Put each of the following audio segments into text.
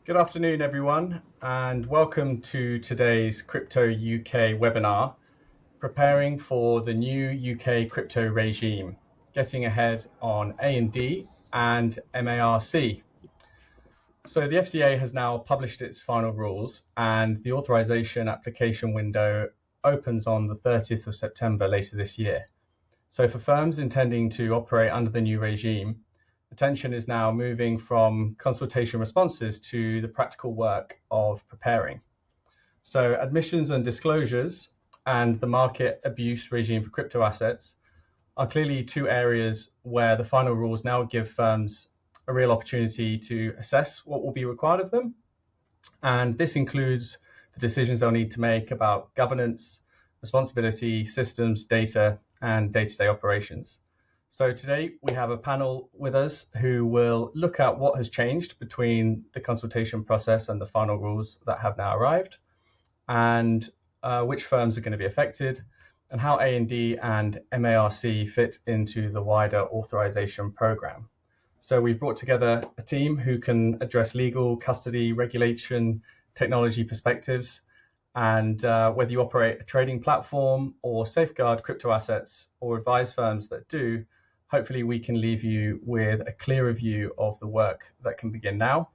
Good afternoon, everyone, and welcome to today's CryptoUK webinar, preparing for the new UK crypto regime, getting ahead on A&D and MARC. So the FCA has now published its final rules, and the authorisation application window opens on the 30th of September later this year. So for firms intending to operate under the new regime, attention is now moving from consultation responses to the practical work of preparing. So admissions and disclosures and the market abuse regime for crypto assets are clearly two areas where the final rules now give firms a real opportunity to assess what will be required of them. And this includes the decisions they'll need to make about governance, responsibility, systems, data, and day-to-day operations. So today we have a panel with us who will look at what has changed between the consultation process and the final rules that have now arrived, and which firms are going to be affected, and how A&D and MARC fit into the wider authorization program. So we've brought together a team who can address legal, custody, regulation, technology perspectives, and whether you operate a trading platform or safeguard crypto assets or advise firms that do, hopefully we can leave you with a clearer view of the work that can begin now,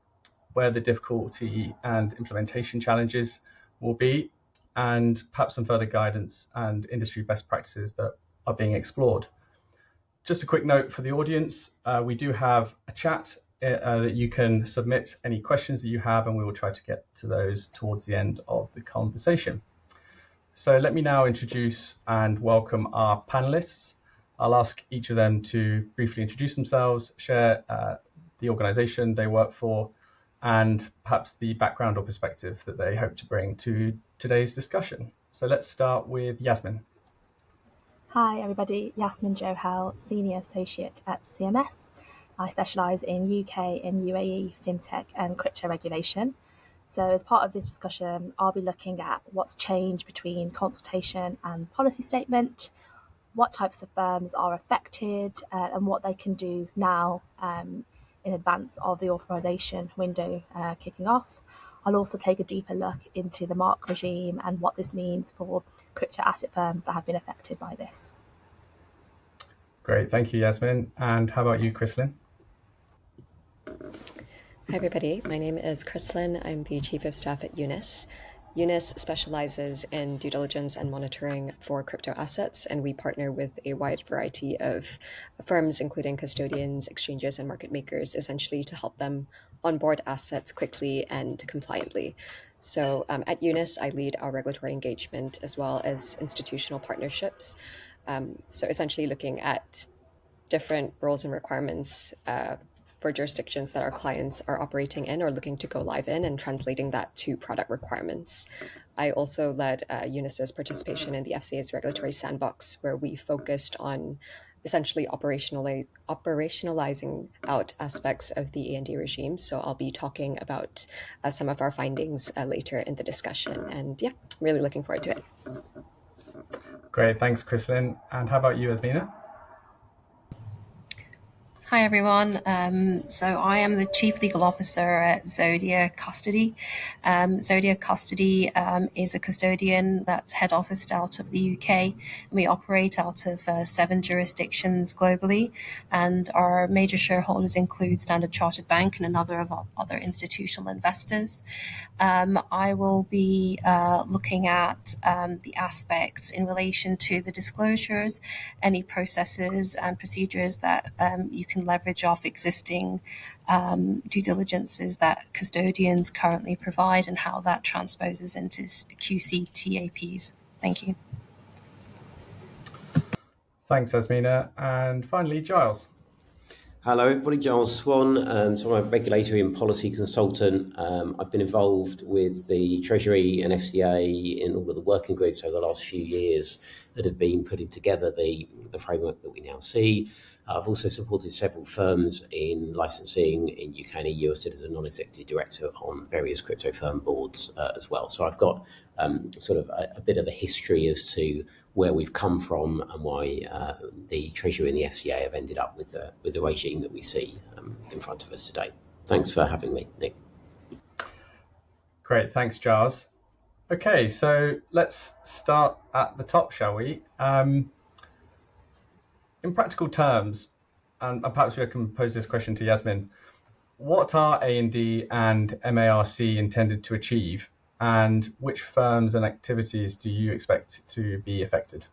where the difficulty and implementation challenges will be, and perhaps some further guidance and industry best practices that are being explored. Just a quick note for the audience, we do have a chat that you can submit any questions that you have, and we will try to get to those towards the end of the conversation. So let me now introduce and welcome our panelists. I'll ask each of them to briefly introduce themselves, share the organization they work for, and perhaps the background or perspective that they hope to bring to today's discussion. So let's start with Yasmin. Hi everybody, Yasmin Johal, Senior Associate at CMS. I specialise in UK and UAE fintech and crypto regulation. So as part of this discussion, I'll be looking at what's changed between consultation and policy statement, what types of firms are affected, and what they can do now in advance of the authorisation window kicking off. I'll also take a deeper look into the MARC regime and what this means for crypto asset firms that have been affected by this. Great, thank you, Yasmin. And how about you, Chrislyn? Hi everybody, my name is Chrislyn. I'm the Chief of Staff at Eunice. Eunice specializes in due diligence and monitoring for crypto assets, and we partner with a wide variety of firms, including custodians, exchanges, and market makers, essentially to help them onboard assets quickly and compliantly. So at Eunice, I lead our regulatory engagement as well as institutional partnerships. So essentially looking at different roles and requirements for jurisdictions that our clients are operating in or looking to go live in, and translating that to product requirements. I also led Eunice's participation in the FCA's regulatory sandbox, where we focused on essentially operationalizing out aspects of the A&D regime. So I'll be talking about some of our findings later in the discussion. And yeah, really looking forward to it. Great, thanks, Chrislyn. And how about you, Asmina? Hi everyone, so I am the Chief Legal Officer at Zodia Custody. Zodia Custody is a custodian that's head officed out of the UK, and we operate out of 7 jurisdictions globally, and our major shareholders include Standard Chartered Bank and another of our other institutional investors. I will be looking at the aspects in relation to the disclosures, any processes and procedures that you can leverage off existing due diligences that custodians currently provide, and how that transposes into QC TAPs. Thank you. Thanks, Asmina. And finally, Giles. Hello, everybody. Giles Swan. So I'm a regulatory and policy consultant. I've been involved with the Treasury and FCA in all of the working groups over the last few years that have been putting together the framework that we now see. I've also supported several firms in licensing in UK and EU. I sit as a non-executive director on various crypto firm boards as well. So I've got sort of a bit of a history as to where we've come from and why the Treasury and the FCA have ended up with the regime that we see in front of us today. Thanks for having me, Nick. Great, thanks, Giles. Okay, so let's start at the top, shall we? In practical terms, and perhaps we can pose this question to Yasmin, what are A&D and MARC intended to achieve, and which firms and activities do you expect to be affected?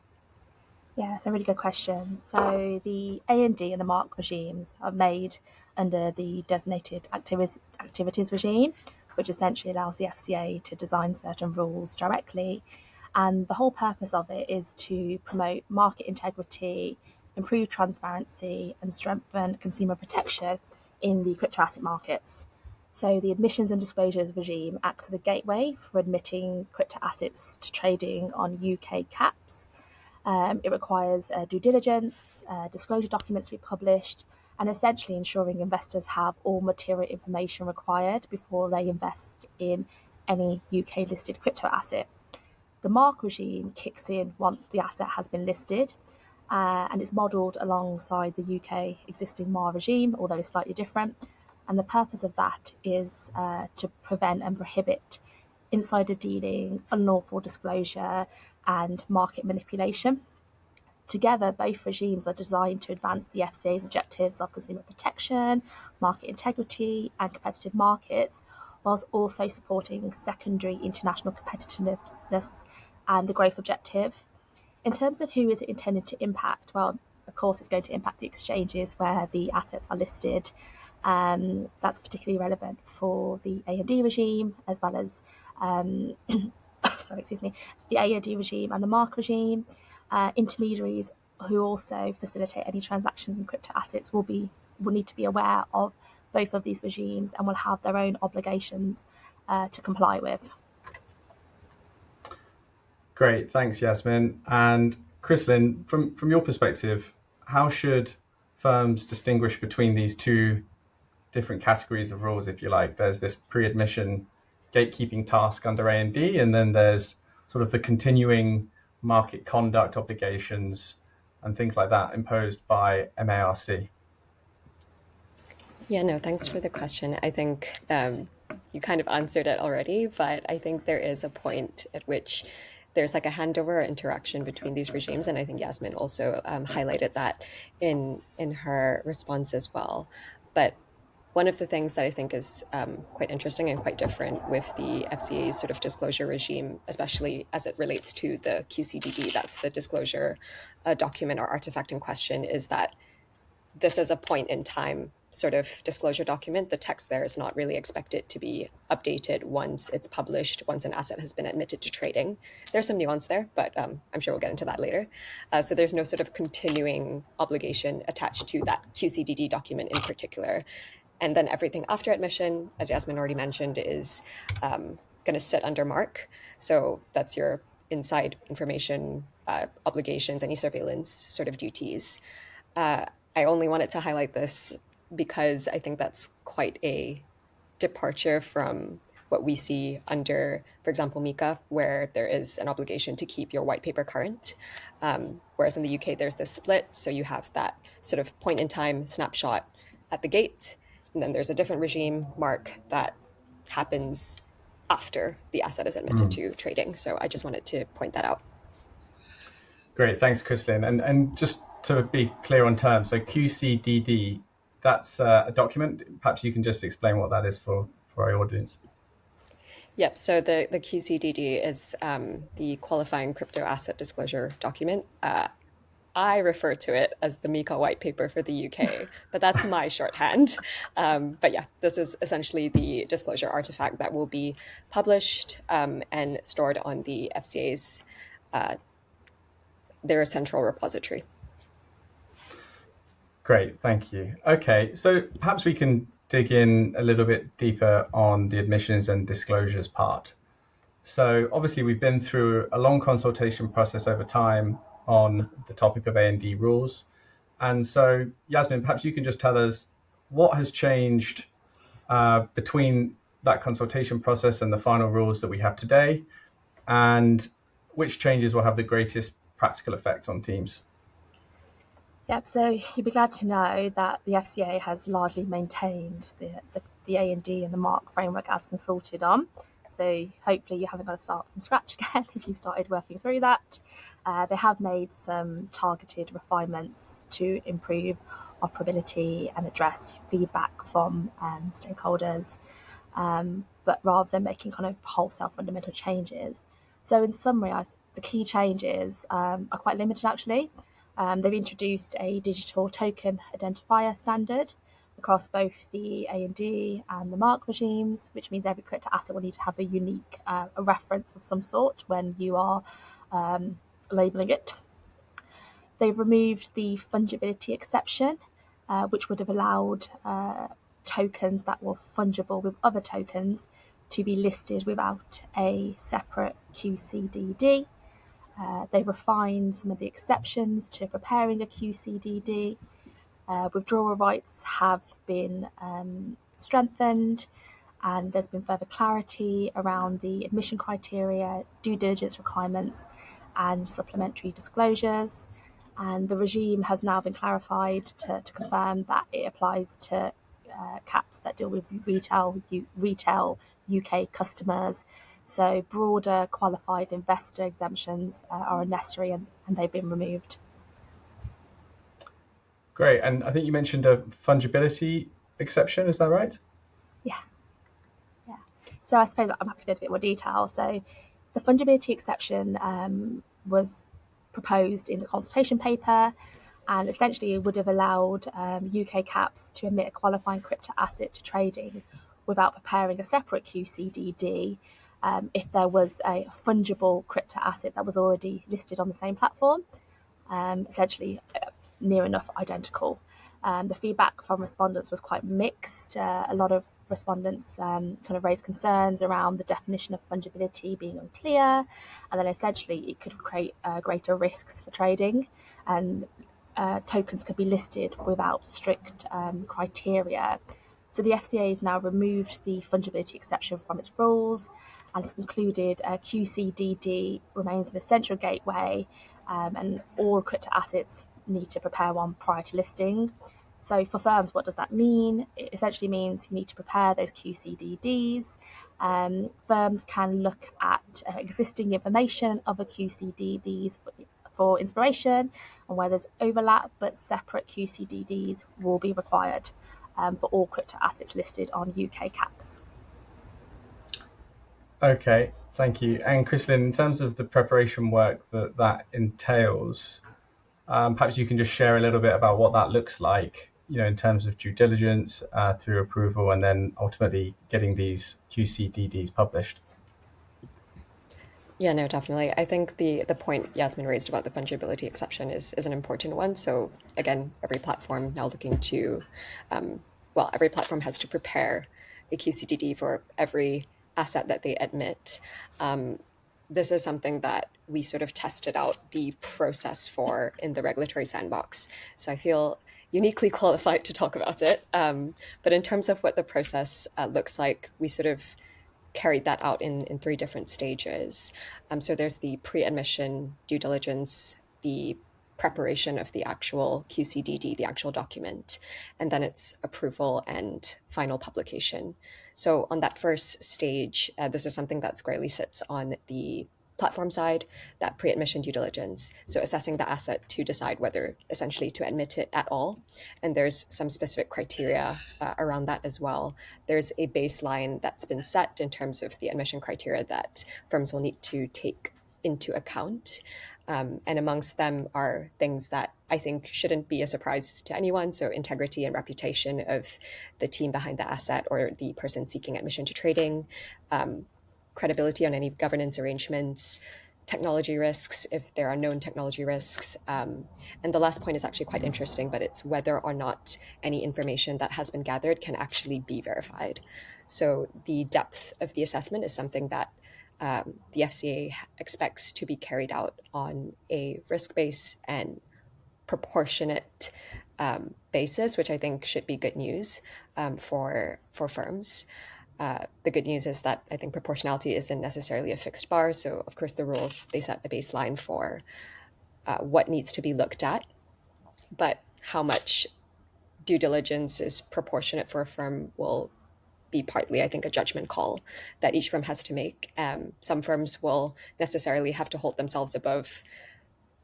Yeah, it's a really good question. So the A&D and the MARC regimes are made under the designated activities regime, which essentially allows the FCA to design certain rules directly. And the whole purpose of it is to promote market integrity, improve transparency, and strengthen consumer protection in the crypto asset markets. So the admissions and disclosures regime acts as a gateway for admitting crypto assets to trading on UK caps. It requires due diligence, disclosure documents to be published, and essentially ensuring investors have all material information required before they invest in any UK listed crypto asset. The MARC regime kicks in once the asset has been listed, and it's modelled alongside the UK existing MAR regime, although it's slightly different. And the purpose of that is to prevent and prohibit insider dealing, unlawful disclosure, and market manipulation. Together, both regimes are designed to advance the FCA's objectives of consumer protection, market integrity, and competitive markets, whilst also supporting secondary international competitiveness and the growth objective. In terms of who is it intended to impact, well, of course, it's going to impact the exchanges where the assets are listed. That's particularly relevant for the A&D regime, as well as the A&D regime and the MARC regime. Intermediaries who also facilitate any transactions in crypto assets will need to be aware of both of these regimes and will have their own obligations to comply with. Great, thanks, Yasmin. And Chrislyn, from your perspective, how should firms distinguish between these two different categories of rules, if you like? There's this pre-admission gatekeeping task under A&D, and then there's sort of the continuing market conduct obligations and things like that imposed by MARC. Yeah, no, thanks for the question. I think you kind of answered it already, but I think there is a point at which there's like a handover interaction between these regimes, and I think Yasmin also highlighted that in her response as well. But one of the things that I think is quite interesting and quite different with the FCA's sort of disclosure regime, especially as it relates to the QCDD, that's the disclosure document or artifact in question, is that this is a point in time sort of disclosure document. The text there is not really expected to be updated once it's published, once an asset has been admitted to trading. There's some nuance there, but I'm sure we'll get into that later. So there's no sort of continuing obligation attached to that QCDD document in particular. And then everything after admission, as Yasmin already mentioned, is going to sit under MARC. So that's your inside information obligations, any surveillance sort of duties. I only wanted to highlight this because I think that's quite a departure from what we see under, for example, MiCA, where there is an obligation to keep your white paper current. Whereas in the UK, there's this split. So you have that sort of point in time snapshot at the gate. And then there's a different regime, MARC, that happens after the asset is admitted to trading. So I just wanted to point that out. Great, thanks, Chrislyn. And just to be clear on terms, so QCDD, that's a document. Perhaps you can just explain what that is for our audience. Yep, so the QCDD is the Qualifying Crypto Asset Disclosure Document. I refer to it as the MiCA white paper for the UK, but that's my shorthand. But yeah, this is essentially the disclosure artifact that will be published and stored on the FCA's, their central repository. Great, thank you. Okay, so perhaps we can dig in a little bit deeper on the admissions and disclosures part. So obviously we've been through a long consultation process over time on the topic of A&D rules. And so, Yasmin, perhaps you can just tell us what has changed between that consultation process and the final rules that we have today, and which changes will have the greatest practical effect on teams. Yep, so you'd be glad to know that the FCA has largely maintained the A&D and the MARC framework as consulted on. So hopefully you haven't got to start from scratch again if you started working through that. They have made some targeted refinements to improve operability and address feedback from stakeholders, but rather than making kind of wholesale fundamental changes. So in summary, the key changes are quite limited actually. They've introduced a digital token identifier standard across both the A&D and the MARC regimes, which means every crypto asset will need to have a unique a reference of some sort when you are labelling it. They've removed the fungibility exception, which would have allowed tokens that were fungible with other tokens to be listed without a separate QCDD. They've refined some of the exceptions to preparing a QCDD. Withdrawal rights have been strengthened, and there's been further clarity around the admission criteria, due diligence requirements, and supplementary disclosures. And the regime has now been clarified to confirm that it applies to caps that deal with retail UK customers. So broader qualified investor exemptions are unnecessary, and they've been removed. Great. And I think you mentioned a fungibility exception, is that right? Yeah. So I suppose I'm happy to go into a bit more detail. So the fungibility exception was proposed in the consultation paper, and essentially it would have allowed UK caps to emit a qualifying crypto asset to trading without preparing a separate QCDD if there was a fungible crypto asset that was already listed on the same platform, essentially near enough identical. The feedback from respondents was quite mixed. A lot of respondents kind of raised concerns around the definition of fungibility being unclear, and then essentially it could create greater risks for trading, and tokens could be listed without strict criteria. So the FCA has now removed the fungibility exception from its rules, and it's concluded QCDD remains an essential gateway, and all crypto assets need to prepare one prior to listing. So for firms, what does that mean? It essentially means you need to prepare those QCDDs. Firms can look at existing information of a QCDDs for inspiration, and where there's overlap, but separate QCDDs will be required for all crypto assets listed on UK caps. Okay, thank you. And Chrislyn, in terms of the preparation work that entails, perhaps you can just share a little bit about what that looks like, in terms of due diligence through approval and then ultimately getting these QCDDs published. Yeah, no, definitely. I think the point Yasmin raised about the fungibility exception is an important one. So again, every platform now looking to, every platform has to prepare a QCDD for every asset that they admit. This is something that we sort of tested out the process for in the regulatory sandbox. So I feel uniquely qualified to talk about it. But in terms of what the process looks like, we sort of carried that out in three different stages. So there's the pre-admission due diligence, the preparation of the actual QCDD, the actual document, and then its approval and final publication. So on that first stage, this is something that squarely sits on the platform side, that pre-admission due diligence. So assessing the asset to decide whether essentially to admit it at all. And there's some specific criteria around that as well. There's a baseline that's been set in terms of the admission criteria that firms will need to take into account. And amongst them are things that I think shouldn't be a surprise to anyone. So integrity and reputation of the team behind the asset or the person seeking admission to trading, credibility on any governance arrangements, technology risks, if there are known technology risks. And the last point is actually quite interesting, but it's whether or not any information that has been gathered can actually be verified. So the depth of the assessment is something that the FCA expects to be carried out on a risk-based and proportionate basis, which I think should be good news for firms. The good news is that I think proportionality isn't necessarily a fixed bar. So of course the rules, they set a baseline for what needs to be looked at, but how much due diligence is proportionate for a firm will be partly, I think, a judgment call that each firm has to make. Some firms will necessarily have to hold themselves above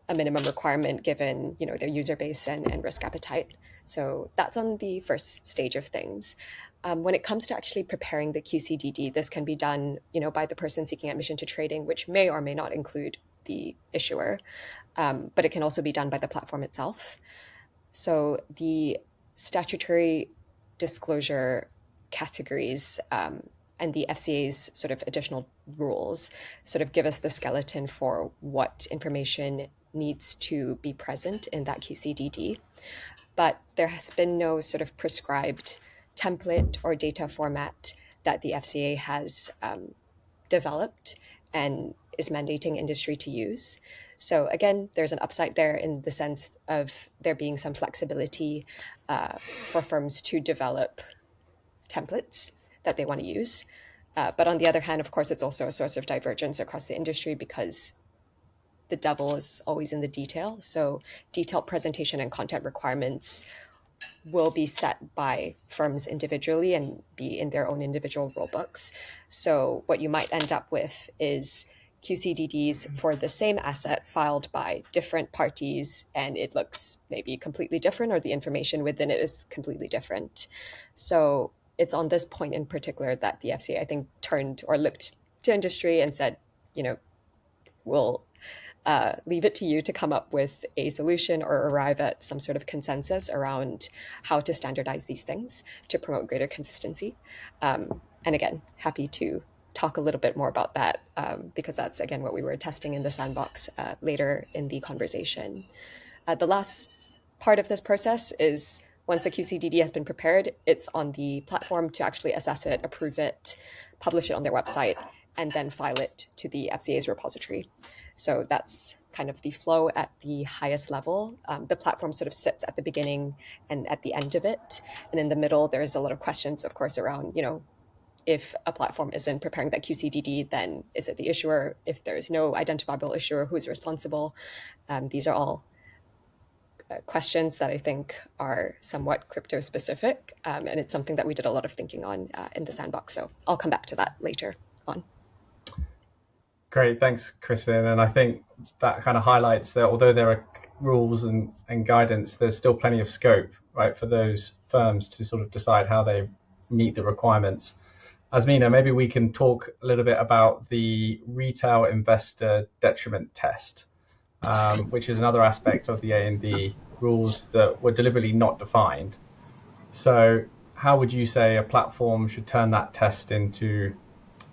a minimum requirement given, their user base and risk appetite. So that's on the first stage of things. When it comes to actually preparing the QCDD, this can be done, by the person seeking admission to trading, which may or may not include the issuer, but it can also be done by the platform itself. So the statutory disclosure categories and the FCA's sort of additional rules sort of give us the skeleton for what information needs to be present in that QCDD. But there has been no sort of prescribed template or data format that the FCA has developed and is mandating industry to use. So again, there's an upside there in the sense of there being some flexibility for firms to develop templates that they want to use. But on the other hand, of course, it's also a source of divergence across the industry because the devil is always in the detail. So detailed presentation and content requirements will be set by firms individually and be in their own individual rulebooks. So what you might end up with is QCDDs for the same asset filed by different parties, and it looks maybe completely different, or the information within it is completely different. So it's on this point in particular that the FCA, I think, turned or looked to industry and said, we'll leave it to you to come up with a solution or arrive at some sort of consensus around how to standardize these things to promote greater consistency. And again, happy to talk a little bit more about that because that's, again, what we were testing in the Sandbox later in the conversation. The last part of this process is once the QCDD has been prepared, it's on the platform to actually assess it, approve it, publish it on their website, and then file it to the FCA's repository. So that's kind of the flow at the highest level. The platform sort of sits at the beginning and at the end of it. And in the middle, there's a lot of questions, of course, around, if a platform isn't preparing that QCDD, then is it the issuer? If there's no identifiable issuer, who's responsible? These are all questions that I think are somewhat crypto specific. And it's something that we did a lot of thinking on in the Sandbox. So I'll come back to that later on. Great, thanks, Kristen. And I think that kind of highlights that although there are rules and guidance, there's still plenty of scope, right, for those firms to sort of decide how they meet the requirements. Asmina, maybe we can talk a little bit about the retail investor detriment test, which is another aspect of the A&D rules that were deliberately not defined. So how would you say a platform should turn that test into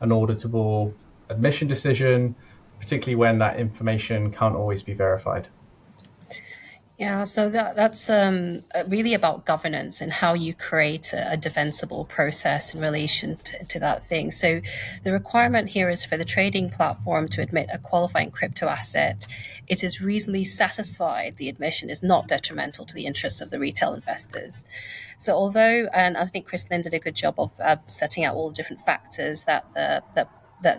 an auditable admission decision, particularly when that information can't always be verified? Yeah, so that's really about governance and how you create a defensible process in relation to that thing. So the requirement here is for the trading platform to admit a qualifying crypto asset. It is reasonably satisfied the admission is not detrimental to the interests of the retail investors. So although, and I think Chris Lynn did a good job of setting out all the different factors that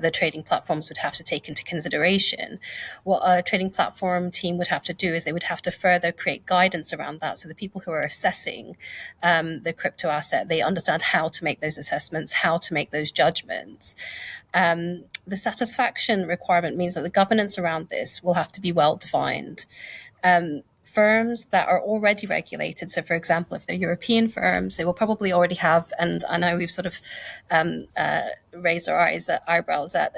the trading platforms would have to take into consideration, what a trading platform team would have to do is they would have to further create guidance around that. So the people who are assessing the crypto asset, they understand how to make those assessments, how to make those judgments. The satisfaction requirement means that the governance around this will have to be well defined. Firms that are already regulated, so for example, if they're European firms, they will probably already have, and I know we've sort of raised our eyebrows at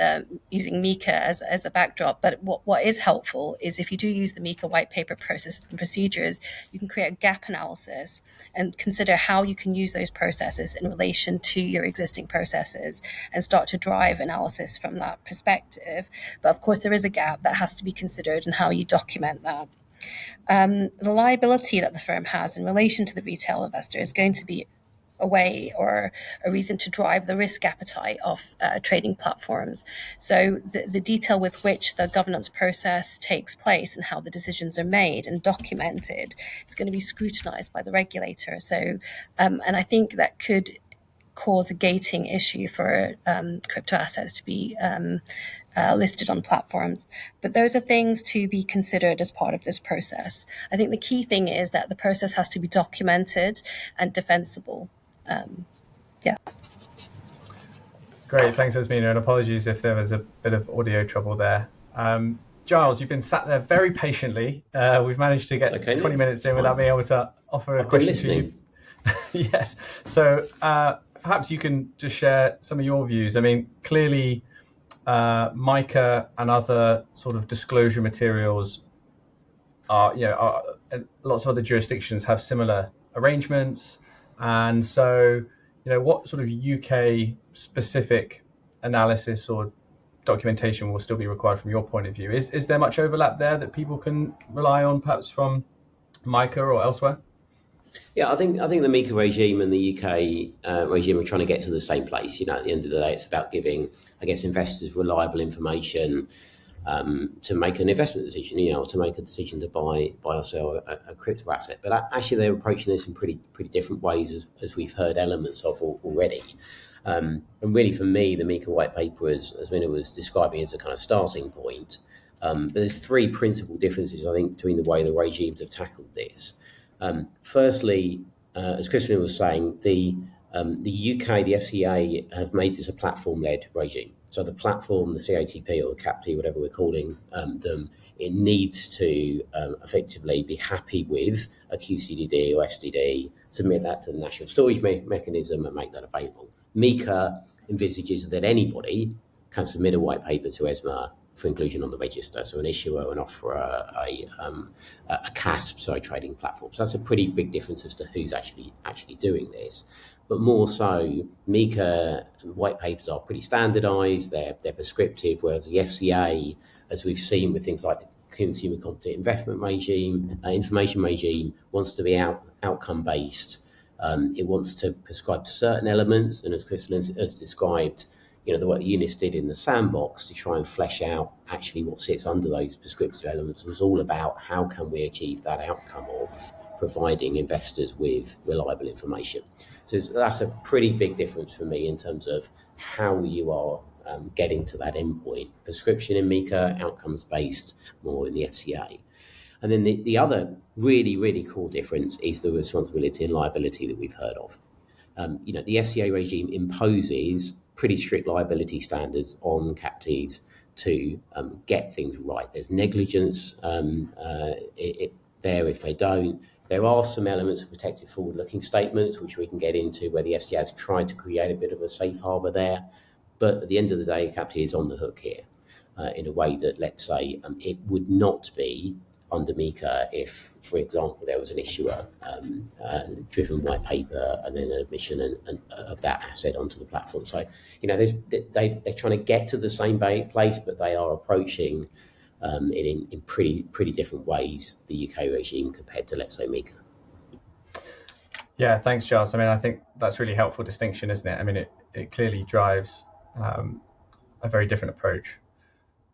using MiCA as a backdrop, but what is helpful is if you do use the MiCA white paper processes and procedures, you can create a gap analysis and consider how you can use those processes in relation to your existing processes and start to drive analysis from that perspective. But of course, there is a gap that has to be considered in how you document that. The liability that the firm has in relation to the retail investor is going to be a way or a reason to drive the risk appetite of trading platforms. So the detail with which the governance process takes place and how the decisions are made and documented is going to be scrutinized by the regulator. So, and I think that could cause a gating issue for crypto assets to be listed on platforms. But those are things to be considered as part of this process. I think the key thing is that the process has to be documented and defensible. Yeah. Great, thanks, Asmina, and apologies if there was a bit of audio trouble there. Giles, you've been sat there very patiently. We've managed to get 20 minutes in without being able to offer a question to you. Yes. So perhaps you can just share some of your views. I mean, clearly, MICA and other sort of disclosure materials lots of other jurisdictions have similar arrangements, and so what sort of UK specific analysis or documentation will still be required from your point of view? Is there much overlap there that people can rely on, perhaps from MICA or elsewhere? Yeah, I think the MICA regime and the UK regime are trying to get to the same place. At the end of the day, it's about giving, I guess, investors reliable information to make an investment decision, to make a decision to buy or sell a crypto asset. But actually, they're approaching this in pretty different ways, as we've heard elements of already. And really, for me, the MICA white paper, as Mina was describing, is a kind of starting point. But there's three principal differences, I think, between the way the regimes have tackled this. Firstly, as Christian was saying, the UK, the FCA, have made this a platform-led regime. So the platform, the CATP or the CAPT, whatever we're calling them, it needs to effectively be happy with a QCDD or SDD, submit that to the National Storage Mechanism and make that available. MICA envisages that anybody can submit a white paper to ESMA for inclusion on the register, so an issuer, an offerer, a CASP, so a trading platform. So that's a pretty big difference as to who's actually doing this. But more so, MICA white papers are pretty standardised, they're prescriptive, whereas the FCA, as we've seen with things like the Consumer Competent Investment Regime, information regime, wants to be outcome-based. It wants to prescribe certain elements, and as Crystal has described, the work Eunice did in the Sandbox to try and flesh out actually what sits under those prescriptive elements was all about how can we achieve that outcome of providing investors with reliable information. So that's a pretty big difference for me in terms of how you are getting to that endpoint. Prescription in MICA, outcomes-based more in the FCA. And then the other really, really core difference is the responsibility and liability that we've heard of. The FCA regime imposes pretty strict liability standards on CAPTs to get things right. There's negligence there if they don't. There are some elements of protected forward-looking statements, which we can get into, where the FCA has tried to create a bit of a safe harbour there. But at the end of the day, CAPT is on the hook here in a way that, let's say, it would not be under MICA if, for example, there was an issuer-driven white paper and then an admission of that asset onto the platform. So, they're trying to get to the same place, but they are approaching it in pretty different ways, the UK regime compared to, let's say, MICA. Yeah, thanks, Giles. I mean, I think that's really helpful distinction, isn't it? I mean, it clearly drives a very different approach.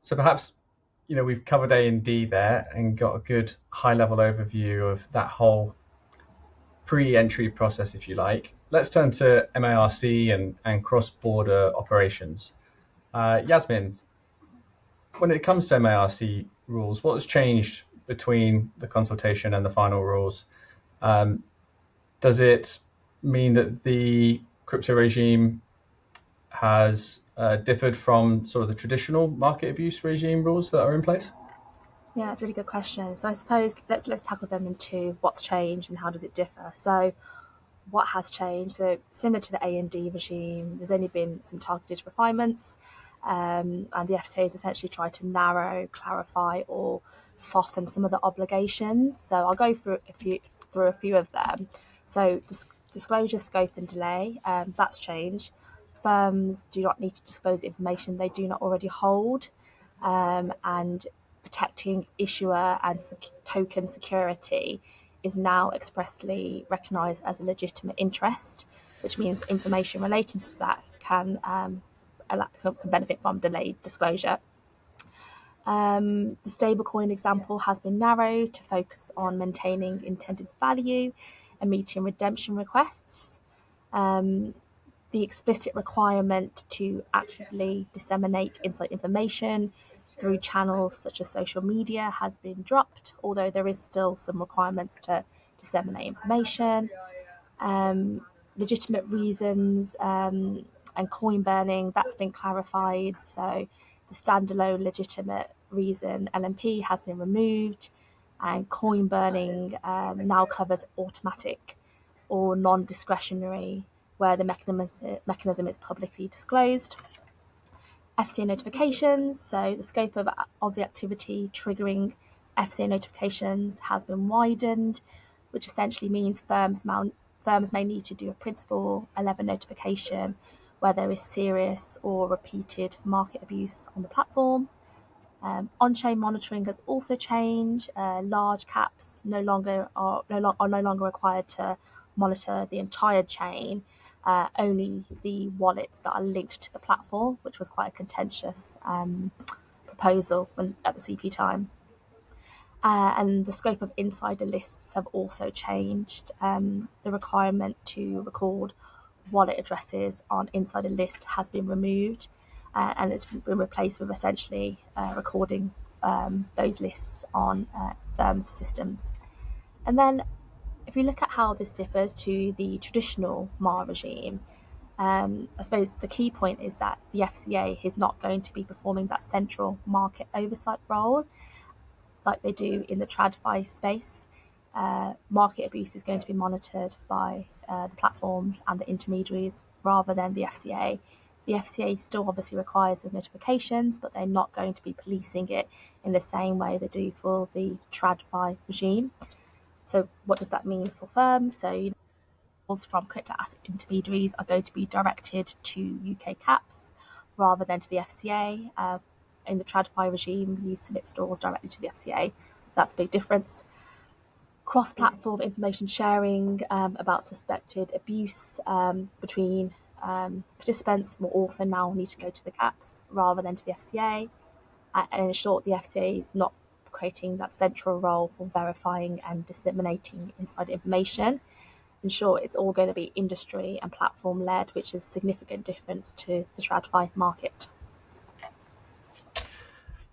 So perhaps, we've covered A&D there and got a good high-level overview of that whole pre-entry process, if you like. Let's turn to MARC and cross-border operations. Yasmin, when it comes to MARC rules, what has changed between the consultation and the final rules? Does it mean that the crypto regime has differed from sort of the traditional market abuse regime rules that are in place? Yeah, that's a really good question. So I suppose let's tackle them into what's changed and how does it differ. So what has changed? So similar to the A&D regime, there's only been some targeted refinements, and the FCA has essentially tried to narrow, clarify, or soften some of the obligations. So I'll go through a few of them. So disclosure, scope, and delay, that's changed. Firms do not need to disclose information they do not already hold, and protecting issuer and token security is now expressly recognised as a legitimate interest, which means information relating to that can benefit from delayed disclosure. The stablecoin example has been narrowed to focus on maintaining intended value and meeting redemption requests. The explicit requirement to actively disseminate inside information through channels such as social media has been dropped, although there is still some requirements to disseminate information. Legitimate reasons And coin burning, that's been clarified. So the standalone legitimate reason LMP has been removed, and coin burning now covers automatic or non-discretionary, where the mechanism is publicly disclosed. FCA notifications, so the scope of the activity triggering FCA notifications has been widened, which essentially means firms may need to do a Principle 11 notification where there is serious or repeated market abuse on the platform. On-chain monitoring has also changed. Large caps are no longer required to monitor the entire chain, only the wallets that are linked to the platform, which was quite a contentious proposal at the CP time. And the scope of insider lists have also changed. The requirement to record wallet addresses on insider list has been removed, and it's been replaced with essentially recording those lists on firms' systems. And then if you look at how this differs to the traditional MAR regime, I suppose the key point is that the FCA is not going to be performing that central market oversight role like they do in the TradFi space. Market abuse is going to be monitored by the platforms and the intermediaries rather than the FCA. The FCA still obviously requires those notifications, but they're not going to be policing it in the same way they do for the TradFi regime. So what does that mean for firms? So from crypto asset intermediaries are going to be directed to UK caps rather than to the FCA. In the TradFi regime, you submit stores directly to the FCA. That's a big difference. Cross-platform information sharing about suspected abuse between participants will also now need to go to the caps rather than to the FCA. And in short, the FCA is not creating that central role for verifying and disseminating inside information. In short, it's all going to be industry and platform-led, which is a significant difference to the TradFi market.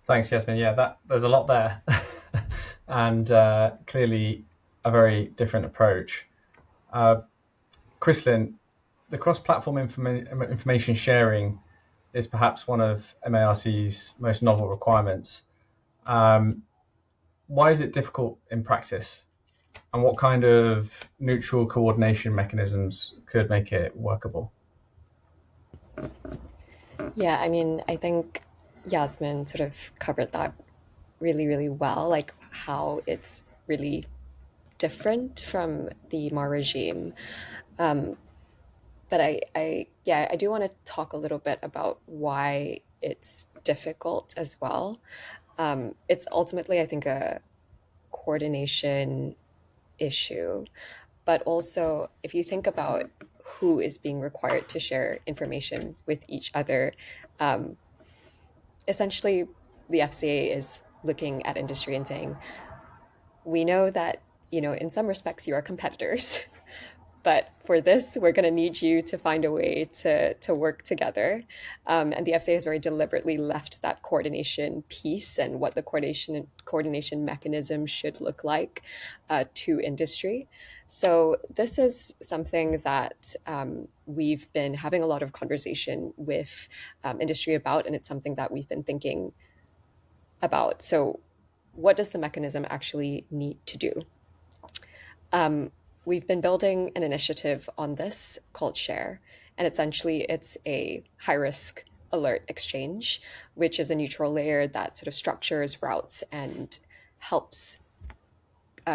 Thanks, Yasmin. Yeah, there's a lot there, and clearly a very different approach. Chrislyn, the cross-platform information sharing is perhaps one of MARC's most novel requirements. Why is it difficult in practice? And what kind of neutral coordination mechanisms could make it workable? Yeah, I mean, I think Yasmin sort of covered that really, really well, like how it's really different from the MAR regime. But I do want to talk a little bit about why it's difficult as well. It's ultimately, I think, a coordination issue, but also if you think about who is being required to share information with each other, essentially the FCA is looking at industry and saying, we know that, in some respects you are competitors, but for this, we're going to need you to find a way to work together. And the FCA has very deliberately left that coordination piece and what the coordination mechanism should look like to industry. So this is something that we've been having a lot of conversation with industry about, and it's something that we've been thinking about. So what does the mechanism actually need to do? We've been building an initiative on this called Share, and essentially it's a high-risk alert exchange, which is a neutral layer that sort of structures routes and helps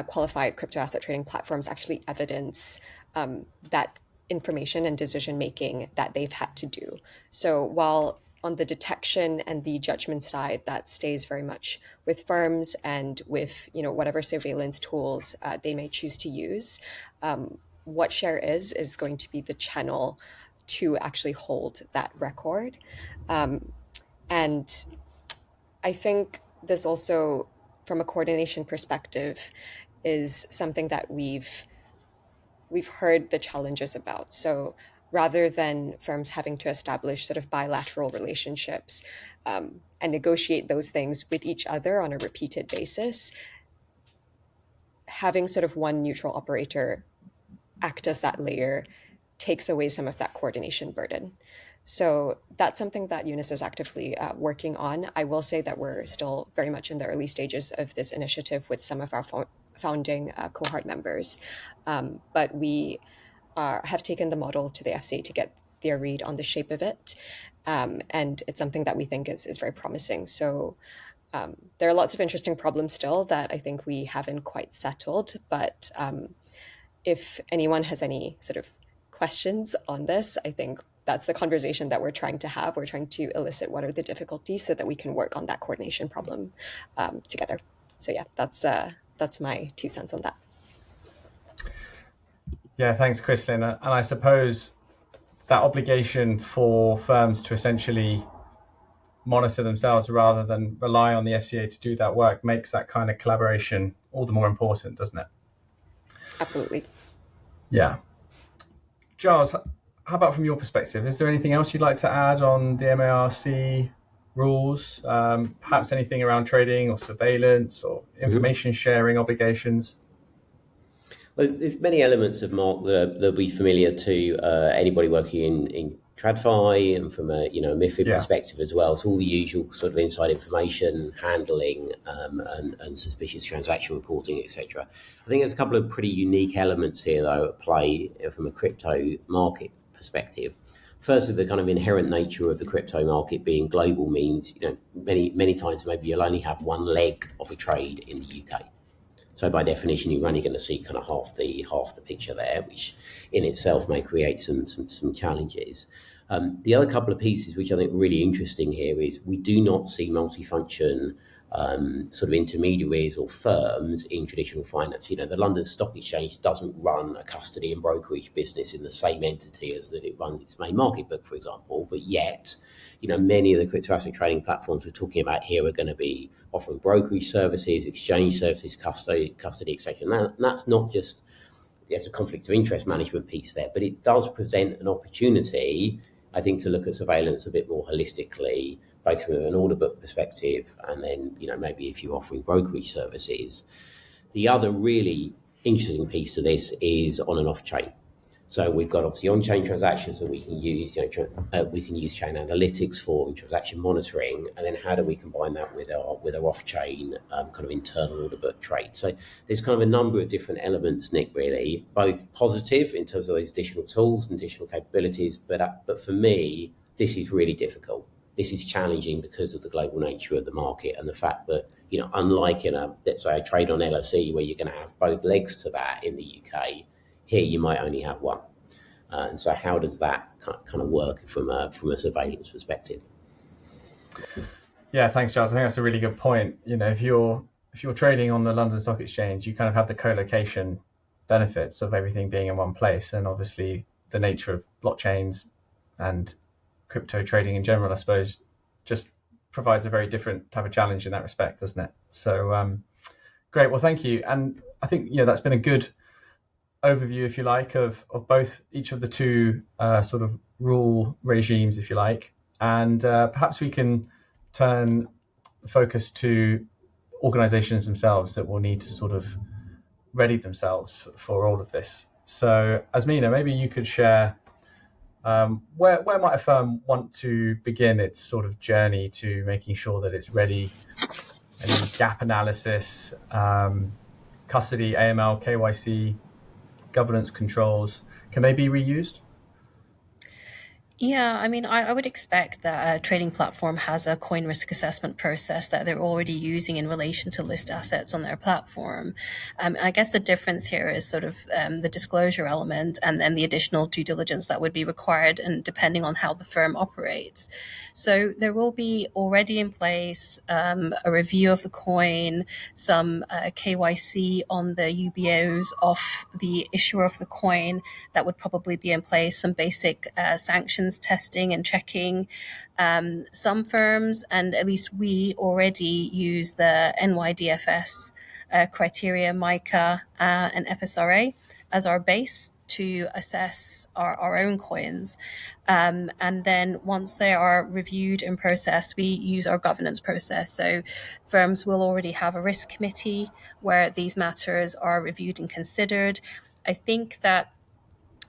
qualified crypto asset trading platforms actually evidence that information and decision-making that they've had to do. So while on the detection and the judgment side, that stays very much with firms and with whatever surveillance tools they may choose to use. What Share is going to be the channel to actually hold that record. And I think this also, from a coordination perspective, is something that we've heard the challenges about. So rather than firms having to establish sort of bilateral relationships and negotiate those things with each other on a repeated basis, having sort of one neutral operator act as that layer takes away some of that coordination burden. So that's something that Eunice is actively working on. I will say that we're still very much in the early stages of this initiative with some of our founding cohort members. But we have taken the model to the FCA to get their read on the shape of it. And it's something that we think is very promising. So there are lots of interesting problems still that I think we haven't quite settled. But if anyone has any sort of questions on this, I think that's the conversation that we're trying to have. We're trying to elicit what are the difficulties so that we can work on that coordination problem together. So yeah, that's my 2 cents on that. Yeah, thanks, Chrislyn. And I suppose that obligation for firms to essentially monitor themselves rather than rely on the FCA to do that work makes that kind of collaboration all the more important, doesn't it? Absolutely. Yeah. Giles, how about from your perspective? Is there anything else you'd like to add on the MARC rules? Perhaps anything around trading or surveillance or information sharing obligations? Well, there's many elements of MARC that'll be familiar to anybody working in TradFi and from a MiFID perspective as well. So all the usual sort of inside information handling and suspicious transaction reporting, etc. I think there's a couple of pretty unique elements here though at play from a crypto market perspective. Firstly, the kind of inherent nature of the crypto market being global means many times maybe you'll only have one leg of a trade in the UK. So by definition, you're only going to see kind of half the picture there, which in itself may create some challenges. The other couple of pieces which I think are really interesting here is we do not see multifunction sort of intermediaries or firms in traditional finance. The London Stock Exchange doesn't run a custody and brokerage business in the same entity as that it runs its main market book, for example, but yet many of the crypto asset trading platforms we're talking about here are going to be offering brokerage services, exchange services, custody, etc. And that's not just, there's a conflict of interest management piece there, but it does present an opportunity, I think, to look at surveillance a bit more holistically, both from an order book perspective and then, maybe if you're offering brokerage services. The other really interesting piece to this is on and off chain. So we've got obviously on-chain transactions that we can use. We can use chain analytics for transaction monitoring, and then how do we combine that with our off-chain kind of internal order book trade? So there's kind of a number of different elements, Nick. Really, both positive in terms of those additional tools and additional capabilities, but for me, this is really difficult. This is challenging because of the global nature of the market and the fact that unlike let's say a trade on LSE where you're going to have both legs to that in the UK. Here, you might only have one. And so how does that kind of work from a surveillance perspective? Yeah, thanks, Giles. I think that's a really good point. If you're trading on the London Stock Exchange, you kind of have the co-location benefits of everything being in one place. And obviously the nature of blockchains and crypto trading in general, I suppose, just provides a very different type of challenge in that respect, doesn't it? So great. Well, thank you. And I think, that's been a good overview, if you like, of both each of the two sort of rule regimes, if you like, and perhaps we can turn the focus to organizations themselves that will need to sort of ready themselves for all of this. So Asmina, maybe you could share where might a firm want to begin its sort of journey to making sure that it's ready, any gap analysis, custody, AML, KYC, governance controls, can they be reused? Yeah, I mean, I would expect that a trading platform has a coin risk assessment process that they're already using in relation to list assets on their platform. I guess the difference here is sort of the disclosure element and then the additional due diligence that would be required and depending on how the firm operates. So there will be already in place a review of the coin, some KYC on the UBOs of the issuer of the coin that would probably be in place, some basic sanctions testing and checking. Some firms, and at least we already use the NYDFS criteria, MICA and FSRA as our base to assess our own coins. And then once they are reviewed and processed, we use our governance process. So firms will already have a risk committee where these matters are reviewed and considered. I think that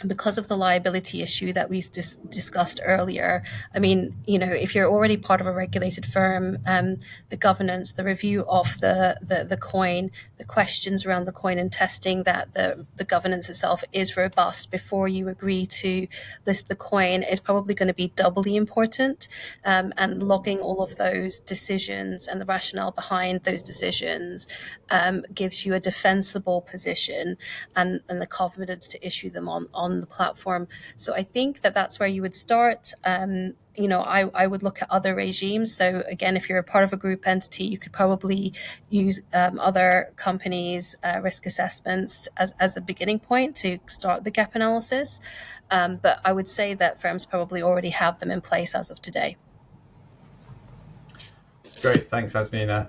because of the liability issue that we discussed earlier, I mean, if you're already part of a regulated firm, the governance, the review of the coin, the questions around the coin, and testing that the governance itself is robust before you agree to list the coin is probably going to be doubly important. And logging all of those decisions and the rationale behind those decisions gives you a defensible position and the confidence to issue them on the platform. So I think that's where you would start. I would look at other regimes. So again, if you're a part of a group entity, you could probably use other companies' risk assessments as a beginning point to start the gap analysis. But I would say that firms probably already have them in place as of today. Great, thanks, Asmina.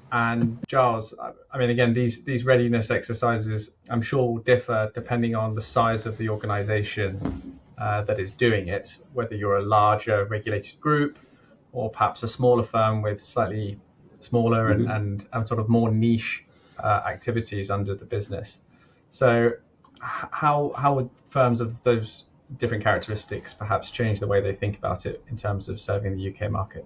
And Giles, I mean, again, these readiness exercises, I'm sure, will differ depending on the size of the organization that is doing it, whether you're a larger regulated group or perhaps a smaller firm with slightly smaller and sort of more niche activities under the business. So how would firms of those different characteristics perhaps change the way they think about it in terms of serving the UK market?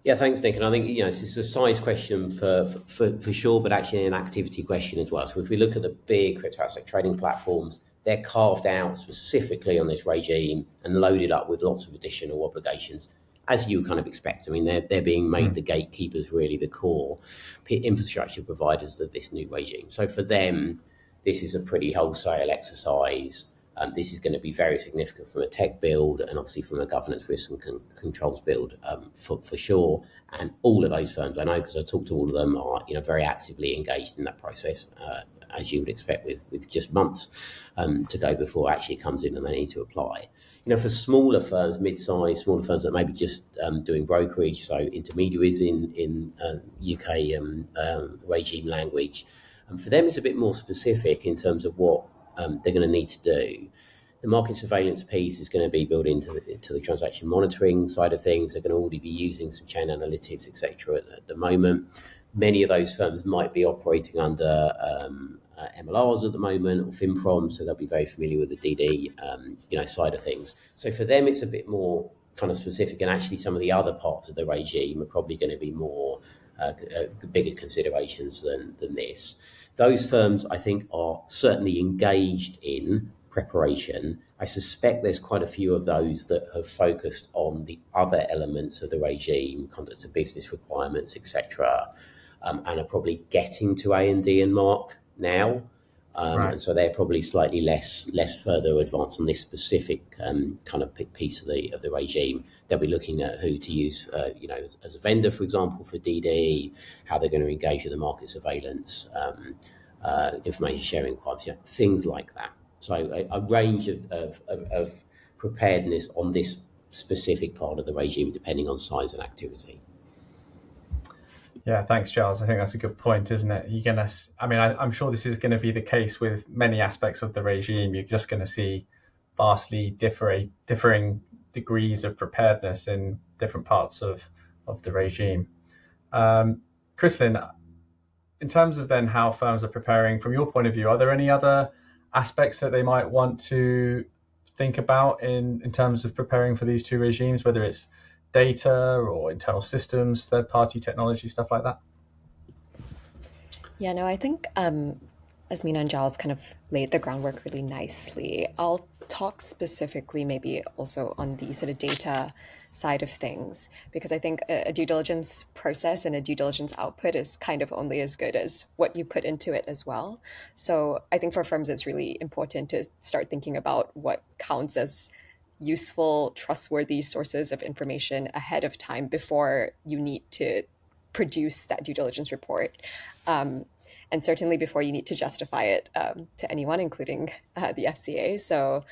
Yeah, thanks, Nick. And I think this is a size question for sure, but actually an activity question as well. So if we look at the big crypto asset trading platforms, they're carved out specifically on this regime and loaded up with lots of additional obligations, as you kind of expect. I mean, they're being made the gatekeepers, really the core infrastructure providers of this new regime. So for them, this is a pretty wholesale exercise. This is going to be very significant from a tech build and obviously from a governance risk and controls build for sure. And all of those firms, I know because I talked to all of them, are very actively engaged in that process, as you would expect with just months to go before it actually comes in and they need to apply. For smaller firms, mid-sized, smaller firms that may be just doing brokerage, so intermediaries in UK regime language, for them it's a bit more specific in terms of what they're going to need to do. The market surveillance piece is going to be built into the transaction monitoring side of things. They're going to already be using some chain analytics, etc. At the moment. Many of those firms might be operating under MLRs at the moment or FinProm, so they'll be very familiar with the DD side of things. So for them, it's a bit more kind of specific, and actually some of the other parts of the regime are probably going to be more bigger considerations than this. Those firms, I think, are certainly engaged in preparation. I suspect there's quite a few of those that have focused on the other elements of the regime, conduct of business requirements, etc., and are probably getting to A&D and MARC now. Right. And so they're probably slightly less further advanced on this specific kind of piece of the regime. They'll be looking at who to use, as a vendor, for example, for DD, how they're going to engage with the market surveillance, information sharing requirements, things like that. So a range of preparedness on this specific part of the regime, depending on size and activity. Yeah, thanks, Giles. I think that's a good point, isn't it? I'm sure this is going to be the case with many aspects of the regime. You're just going to see vastly differing degrees of preparedness in different parts of the regime. Chrislyn, in terms of then how firms are preparing, from your point of view, are there any other aspects that they might want to think about in terms of preparing for these two regimes, whether it's data or internal systems, third-party technology, stuff like that? Yeah, no, I think Asmina and Giles kind of laid the groundwork really nicely. I'll talk specifically maybe also on the sort of data side of things, because I think a due diligence process and a due diligence output is kind of only as good as what you put into it as well. So I think for firms, it's really important to start thinking about what counts as useful, trustworthy sources of information ahead of time before you need to produce that due diligence report. And certainly before you need to justify it to anyone, including the FCA. So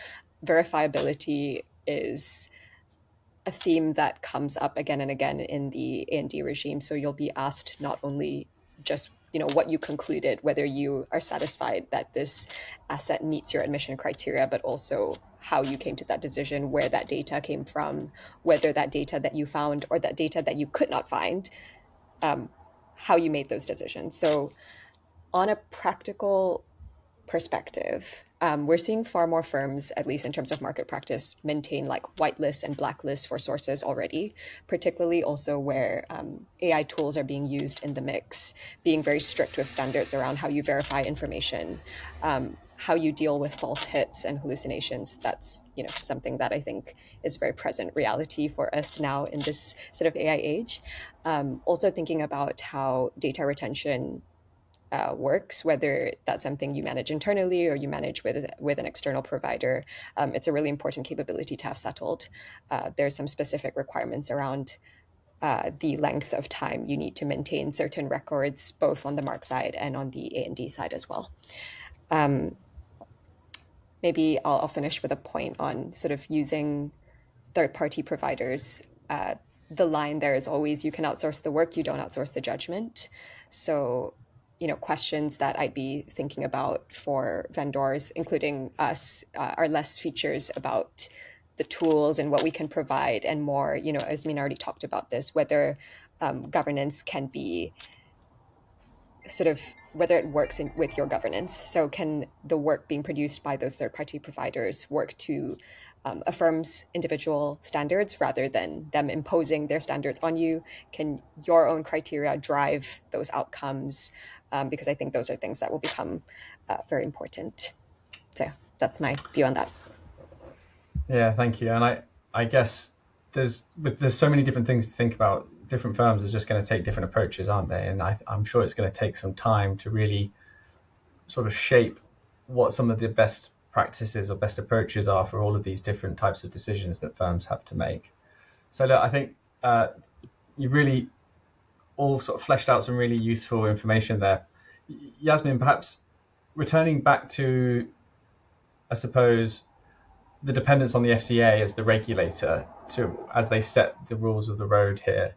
verifiability is a theme that comes up again and again in the A&D regime. So you'll be asked not only just what you concluded, whether you are satisfied that this asset meets your admission criteria, but also how you came to that decision, where that data came from, whether that data that you found or that data that you could not find, how you made those decisions. So on a practical perspective, we're seeing far more firms, at least in terms of market practice, maintain like whitelists and blacklists for sources already, particularly also where AI tools are being used in the mix, being very strict with standards around how you verify information, how you deal with false hits and hallucinations. That's something that I think is a very present reality for us now in this sort of AI age. Also thinking about how data retention works, whether that's something you manage internally or you manage with an external provider. It's a really important capability to have settled. There's some specific requirements around the length of time you need to maintain certain records, both on the MARC side and on the A&D side as well. Maybe I'll finish with a point on sort of using third-party providers. The line there is always, you can outsource the work, you don't outsource the judgment. So questions that I'd be thinking about for vendors, including us, are less features about the tools and what we can provide, and more, as Mina already talked about this, whether governance can be sort of, whether it works with your governance. So can the work being produced by those third-party providers work to a firm's individual standards rather than them imposing their standards on you? Can your own criteria drive those outcomes? Because I think those are things that will become very important. So that's my view on that. Yeah, thank you. And I guess there's so many different things to think about. Different firms are just going to take different approaches, aren't they? And I'm sure it's going to take some time to really sort of shape what some of the best practices or best approaches are for all of these different types of decisions that firms have to make. So look, I think you really all sort of fleshed out some really useful information there. Yasmin, perhaps returning back to, I suppose, the dependence on the FCA as the regulator as they set the rules of the road here.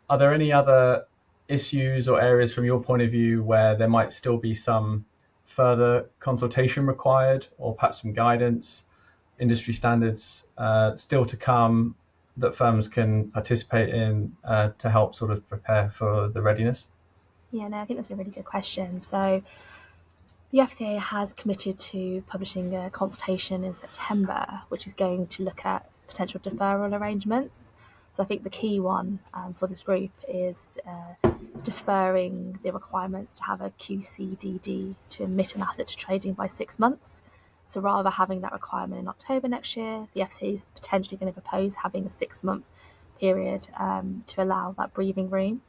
Are there any other issues or areas from your point of view where there might still be some further consultation required, or perhaps some guidance, industry standards still to come that firms can participate in to help sort of prepare for the readiness? Yeah, no, I think that's a really good question. So the FCA has committed to publishing a consultation in September, which is going to look at potential deferral arrangements. So I think the key one for this group is deferring the requirements to have a QCDD to admit an asset to trading by 6 months. So rather having that requirement in October next year, the FCA is potentially going to propose having a 6-month period to allow that breathing room.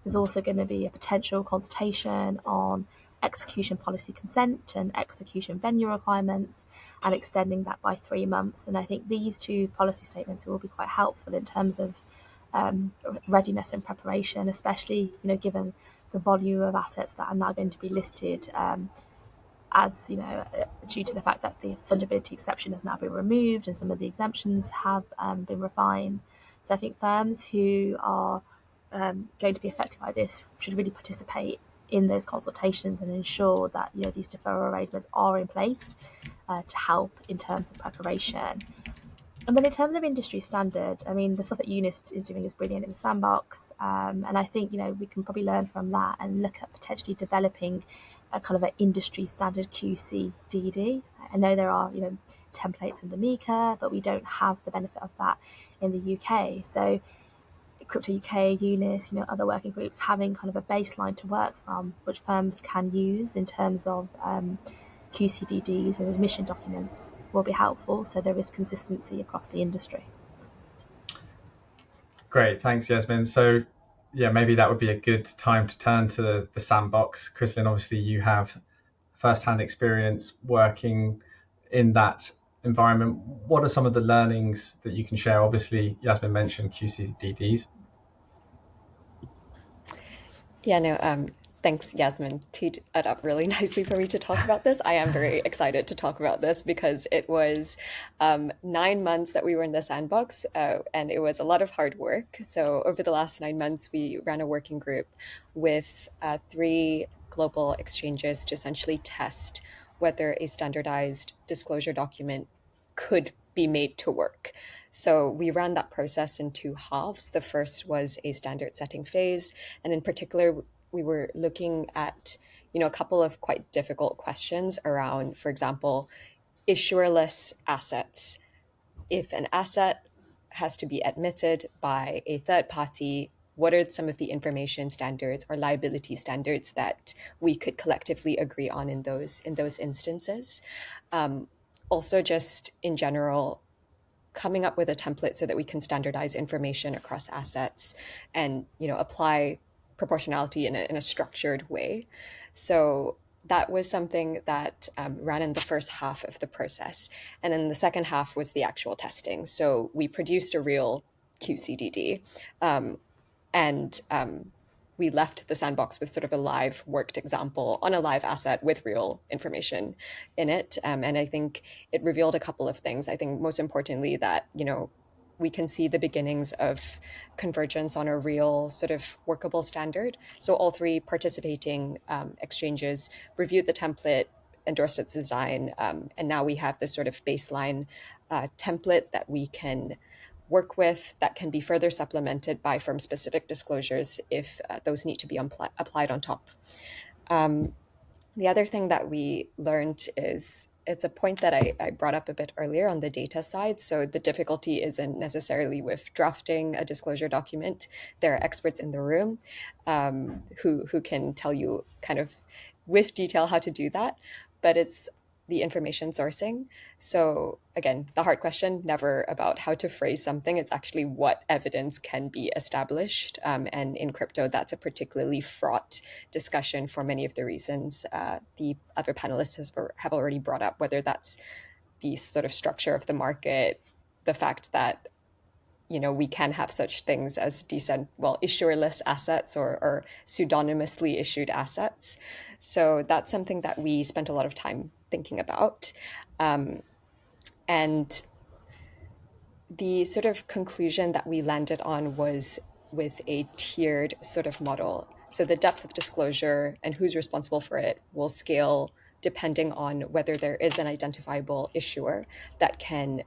There's also going to be a potential consultation on execution policy consent and execution venue requirements, and extending that by 3 months. And I think these two policy statements will be quite helpful in terms of readiness and preparation, especially given the volume of assets that are now going to be listed, as due to the fact that the fundability exception has now been removed and some of the exemptions have been refined. So I think firms who are going to be affected by this should really participate in those consultations and ensure that these deferral arrangements are in place to help in terms of preparation. And then in terms of industry standard, I mean, the stuff that UNIS is doing is brilliant in the Sandbox, and I think we can probably learn from that and look at potentially developing a kind of an industry standard QCDD. I know there are templates under MiCA, but we don't have the benefit of that in the UK. So CryptoUK, UNIS, other working groups having kind of a baseline to work from, which firms can use in terms of QCDDs and admission documents, will be helpful, so there is consistency across the industry. Great, thanks, Yasmin. So yeah, maybe that would be a good time to turn to the Sandbox. Chrislyn, obviously you have first-hand experience working in that environment. What are some of the learnings that you can share? Obviously, Yasmin mentioned QCDDs. Yeah, no, thanks, Yasmin. Teed it up really nicely for me to talk about this. I am very excited to talk about this because it was 9 months that we were in the Sandbox, and it was a lot of hard work. So over the last 9 months, we ran a working group with 3 global exchanges to essentially test whether a standardized disclosure document could be made to work. So we ran that process in 2 halves. The first was a standard setting phase, and in particular, we were looking at a couple of quite difficult questions around, for example, issuerless assets. If an asset has to be admitted by a third party, what are some of the information standards or liability standards that we could collectively agree on in those instances? Also, just in general, coming up with a template so that we can standardize information across assets and apply proportionality in a structured way. So that was something that ran in the first half of the process. And then the second half was the actual testing. So we produced a real QCDD, and we left the sandbox with sort of a live worked example on a live asset with real information in it. And I think it revealed a couple of things. I think most importantly that, we can see the beginnings of convergence on a real sort of workable standard. So all three participating exchanges reviewed the template, endorsed its design, and now we have this sort of baseline template that we can work with that can be further supplemented by firm-specific disclosures if those need to be applied on top. The other thing that we learned is, it's a point that I brought up a bit earlier on the data side. So the difficulty isn't necessarily with drafting a disclosure document. There are experts in the room who can tell you kind of with detail how to do that, but it's the information sourcing. So again, the hard question, never about how to phrase something. It's actually what evidence can be established. And in crypto, that's a particularly fraught discussion for many of the reasons the other panelists have already brought up, whether that's the sort of structure of the market, the fact that we can have such things as issuerless assets or pseudonymously issued assets. So that's something that we spent a lot of time thinking about. And the sort of conclusion that we landed on was with a tiered sort of model. So the depth of disclosure and who's responsible for it will scale depending on whether there is an identifiable issuer that can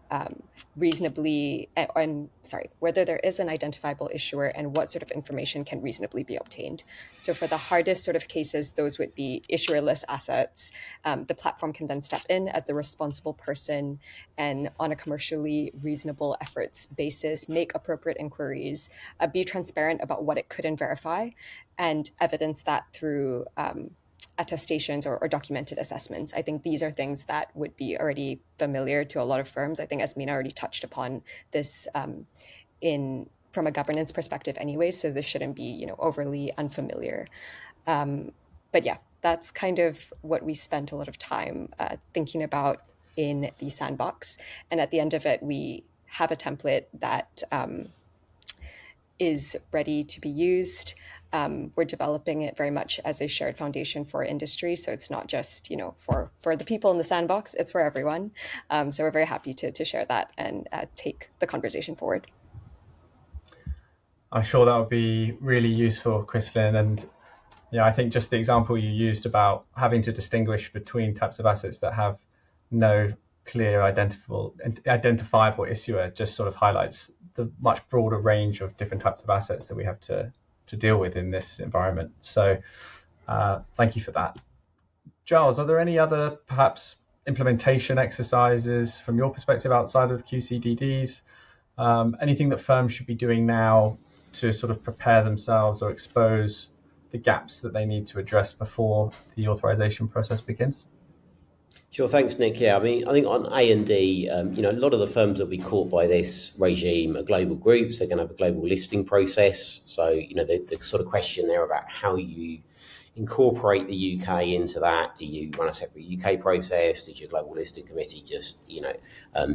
whether there is an identifiable issuer and what sort of information can reasonably be obtained. So for the hardest sort of cases, those would be issuerless assets. The platform can then step in as the responsible person and on a commercially reasonable efforts basis, make appropriate inquiries, be transparent about what it could and verify, and evidence that through attestations or documented assessments. I think these are things that would be already familiar to a lot of firms. I think Asmina already touched upon this from a governance perspective anyway, so this shouldn't be overly unfamiliar. But yeah, that's kind of what we spent a lot of time thinking about in the sandbox. And at the end of it, we have a template that is ready to be used. We're developing it very much as a shared foundation for industry. So it's not just, for the people in the sandbox, it's for everyone. So we're very happy to share that and take the conversation forward. I'm sure that would be really useful, Chrislyn. And I think just the example you used about having to distinguish between types of assets that have no clear identifiable issuer just sort of highlights the much broader range of different types of assets that we have to deal with in this environment. So thank you for that. Giles, are there any other perhaps implementation exercises from your perspective outside of QCDDs? Anything that firms should be doing now to sort of prepare themselves or expose the gaps that they need to address before the authorization process begins? Sure, thanks, Nick. Yeah, I think on A&D, a lot of the firms that will be caught by this regime are global groups. They're going to have a global listing process. So, the sort of question there about how you incorporate the UK into that. Do you run a separate UK process? Did your global listing committee just,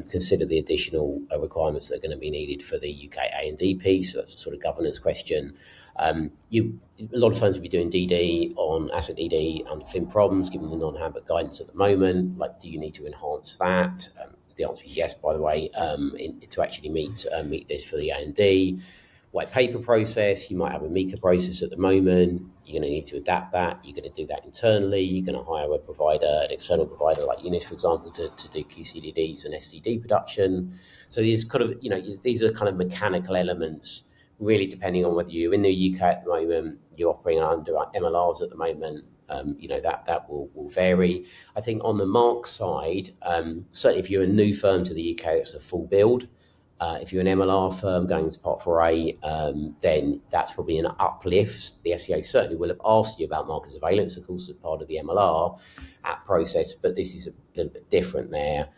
consider the additional requirements that are going to be needed for the UK A&D piece? So that's a sort of governance question. A lot of firms will be doing DD on asset DD under FinProms, given the non-habit guidance at the moment. Like, do you need to enhance that? The answer is yes, by the way, to actually meet this for the A&D. White paper process, you might have a MiCA process at the moment. You're going to need to adapt that. You're going to do that internally. You're going to hire a provider, an external provider like Unis, for example, to do QCDDs and SDD production. So these kind of, these are kind of mechanical elements, really depending on whether you're in the UK at the moment, you're operating under MLRs at the moment, that will vary. I think on the MARC side, certainly if you're a new firm to the UK, it's a full build. If you're an MLR firm going to Part 4A, then that's probably an uplift. The FCA certainly will have asked you about market surveillance, of course, as part of the MLR Act process, but this is a little bit different there.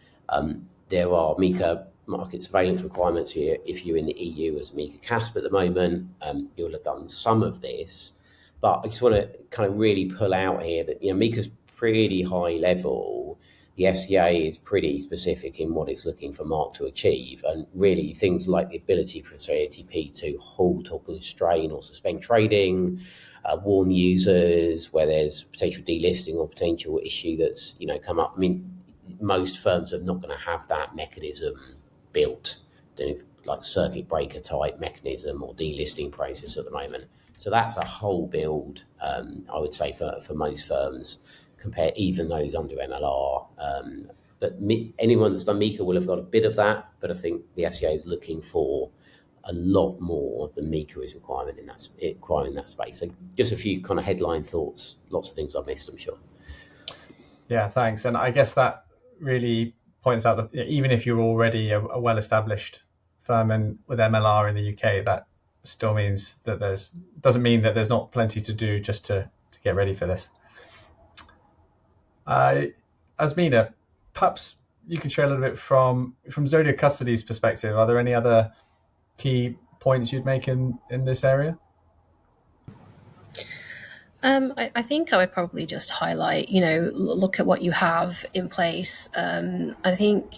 There are MiCA market surveillance requirements here. If you're in the EU as MiCA CASP at the moment, you'll have done some of this. But I just want to kind of really pull out here that MiCA's pretty high level. The FCA is pretty specific in what it's looking for MARC to achieve, and really things like the ability for, say, ATP to halt or constrain or suspend trading, warn users where there's potential delisting or potential issue that's come up. I mean, most firms are not going to have that mechanism built, like circuit breaker type mechanism or delisting process at the moment. So that's a whole build, I would say, for most firms, compare even those under MLR. But anyone that's done MiCA will have got a bit of that, but I think the FCA is looking for a lot more than MiCA is requiring in that space. So just a few kind of headline thoughts, lots of things I've missed, I'm sure. Yeah, thanks. And I guess that really points out that even if you're already a well-established firm with MLR in the UK, that still means that doesn't mean that there's not plenty to do just to get ready for this. Asmina, perhaps you could share a little bit from Zodia Custody's perspective. Are there any other key points you'd make in this area? I think I would probably just highlight, look at what you have in place. I think,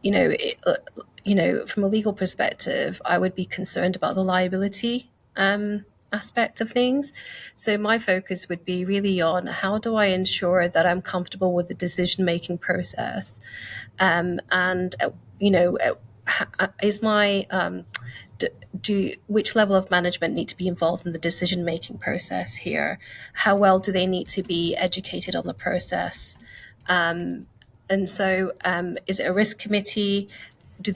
from a legal perspective, I would be concerned about the liability aspect of things. So my focus would be really on how do I ensure that I'm comfortable with the decision-making process, is my which level of management need to be involved in the decision-making process here? How well do they need to be educated on the process? And so is it a risk committee? Do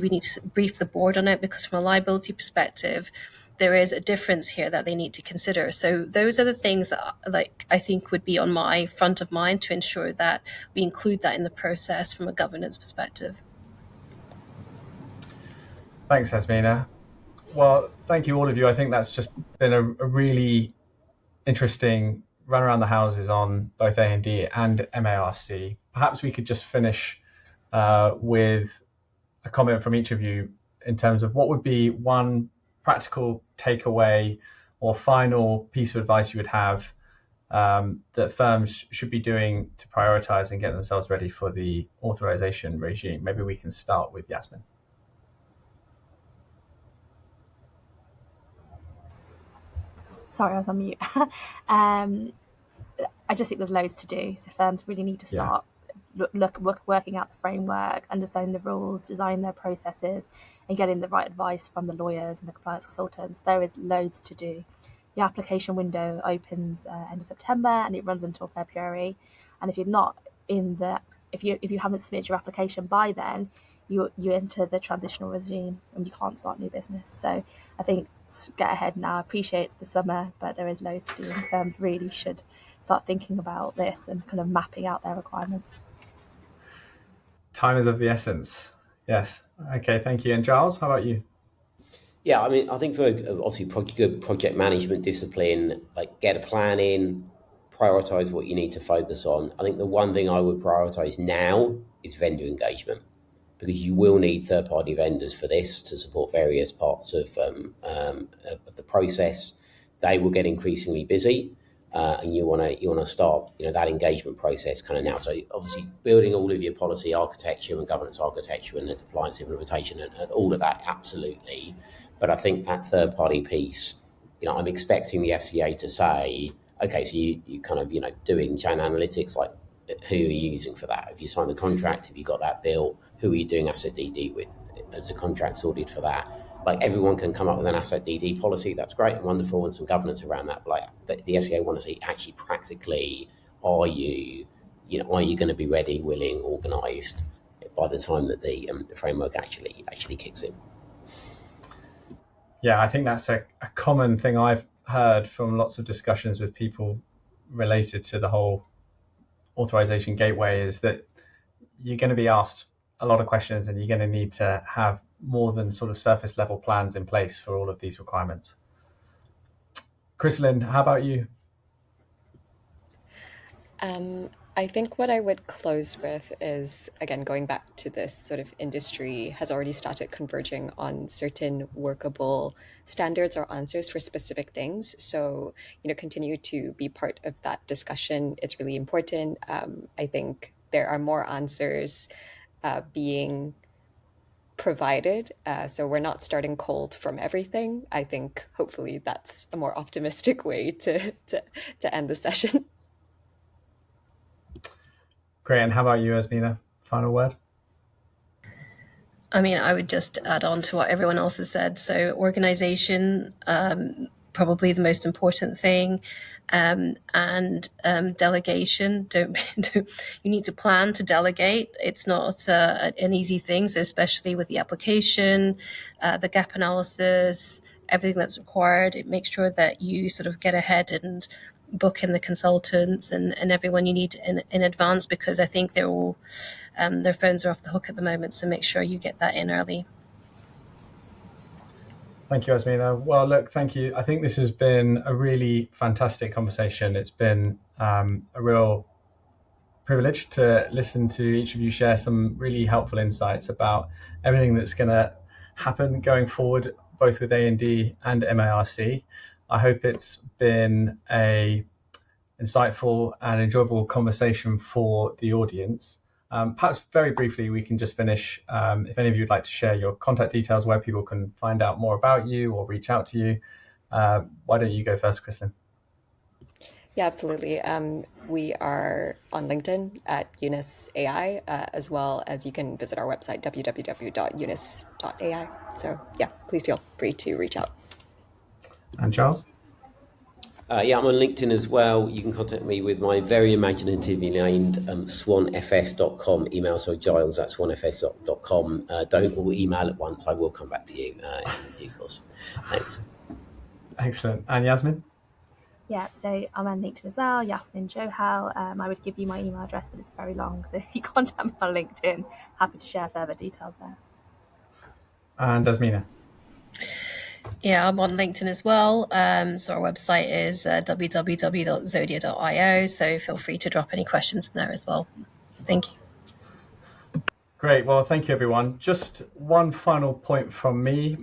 we need to brief the board on it? Because from a liability perspective, there is a difference here that they need to consider. So those are the things that I think would be on my front of mind to ensure that we include that in the process from a governance perspective. Thanks, Asmina. Well, thank you all of you. I think that's just been a really interesting run around the houses on both A&D and MARC. Perhaps we could just finish with a comment from each of you in terms of what would be one practical takeaway or final piece of advice you would have that firms should be doing to prioritise and get themselves ready for the authorisation regime. Maybe we can start with Yasmin. Sorry, I was on mute. I just think there's loads to do. So firms really need to start working out the framework, understanding the rules, designing their processes, and getting the right advice from the lawyers and the compliance consultants. There is loads to do. The application window opens end of September and it runs until February. And if you're not if you haven't submitted your application by then, you enter the transitional regime and you can't start new business. So I think get ahead now. I appreciate it's the summer, but there is loads to do, and firms really should start thinking about this and kind of mapping out their requirements. Time is of the essence. Yes. Okay, thank you. And Giles, how about you? Yeah, I mean, I think for obviously good project management discipline, like get a plan in, prioritise what you need to focus on. I think the one thing I would prioritise now is vendor engagement, because you will need third-party vendors for this to support various parts of the process. They will get increasingly busy, and you want to start that engagement process kind of now. So obviously building all of your policy architecture and governance architecture and the compliance implementation and all of that, absolutely. But I think that third-party piece, I'm expecting the FCA to say, okay, so you kind of doing chain analytics, like, who are you using for that? Have you signed the contract? Have you got that bill? Who are you doing asset DD with? Is the contract sorted for that? Like, everyone can come up with an asset DD policy. That's great and wonderful, and some governance around that. But like, the FCA want to see actually practically, are you going to be ready, willing, organised by the time that the framework actually kicks in? Yeah, I think that's a common thing I've heard from lots of discussions with people related to the whole authorization gateway is that you're going to be asked a lot of questions, and you're going to need to have more than sort of surface level plans in place for all of these requirements. Chrysalin, how about you? I think what I would close with is, again, going back to this sort of industry has already started converging on certain workable standards or answers for specific things. So, continue to be part of that discussion. It's really important. I think there are more answers being provided. So we're not starting cold from everything. I think hopefully that's a more optimistic way to end the session. Great. And how about you, Asmina? Final word? I mean, I would just add on to what everyone else has said. So organization, probably the most important thing, and delegation. You need to plan to delegate. It's not an easy thing. So especially with the application, the gap analysis, everything that's required, it makes sure that you sort of get ahead and book in the consultants and everyone you need in advance, because I think they're all their phones are off the hook at the moment, so make sure you get that in early. Thank you, Asmina. Well, look, thank you. I think this has been a really fantastic conversation. It's been a real privilege to listen to each of you share some really helpful insights about everything that's going to happen going forward, both with A&D and MARC. I hope it's been a insightful and enjoyable conversation for the audience. Perhaps very briefly, we can just finish. If any of you would like to share your contact details, where people can find out more about you or reach out to you, why don't you go first, Chrysalin? Yeah, absolutely. We are on LinkedIn at Eunice AI, as well as you can visit our website, www.eunice.ai. So yeah, please feel free to reach out. And Charles? Yeah, I'm on LinkedIn as well. You can contact me with my very imaginatively named swanfs.com email. So Giles at swanfs.com. Don't all email at once. I will come back to you in due course. Thanks. Excellent. And Yasmin? Yeah, so I'm on LinkedIn as well, Yasmin Johal. I would give you my email address, but it's very long. So if you contact me on LinkedIn, happy to share further details there. And Asmina? Yeah, I'm on LinkedIn as well. So our website is www.zodia.io. So feel free to drop any questions in there as well. Thank you. Great. Well, thank you, everyone. Just one final point from me.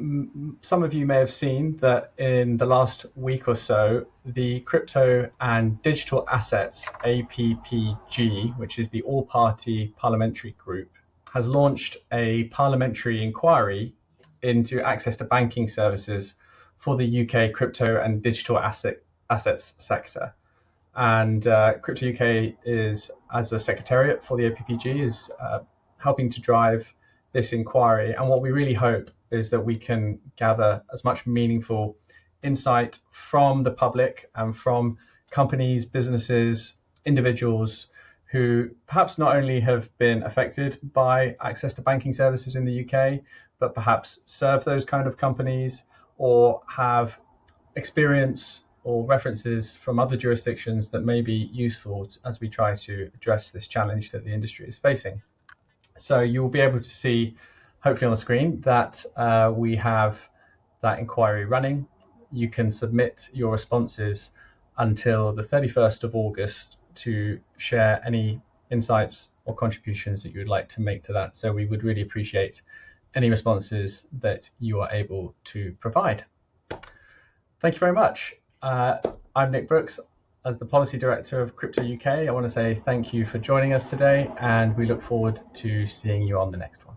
Some of you may have seen that in the last week or so, the Crypto and Digital Assets, APPG, which is the all-party parliamentary group, has launched a parliamentary inquiry into access to banking services for the UK crypto and digital assets sector. And CryptoUK is, as a secretariat for the APPG, is helping to drive this inquiry. And what we really hope is that we can gather as much meaningful insight from the public and from companies, businesses, individuals who perhaps not only have been affected by access to banking services in the UK, but perhaps serve those kind of companies or have experience or references from other jurisdictions that may be useful as we try to address this challenge that the industry is facing. So you'll be able to see, hopefully on the screen, that we have that inquiry running. You can submit your responses until the 31st of August to share any insights or contributions that you would like to make to that. So we would really appreciate any responses that you are able to provide. Thank you very much. I'm Nick Brooks. As the Policy Director of CryptoUK, I want to say thank you for joining us today, and we look forward to seeing you on the next one.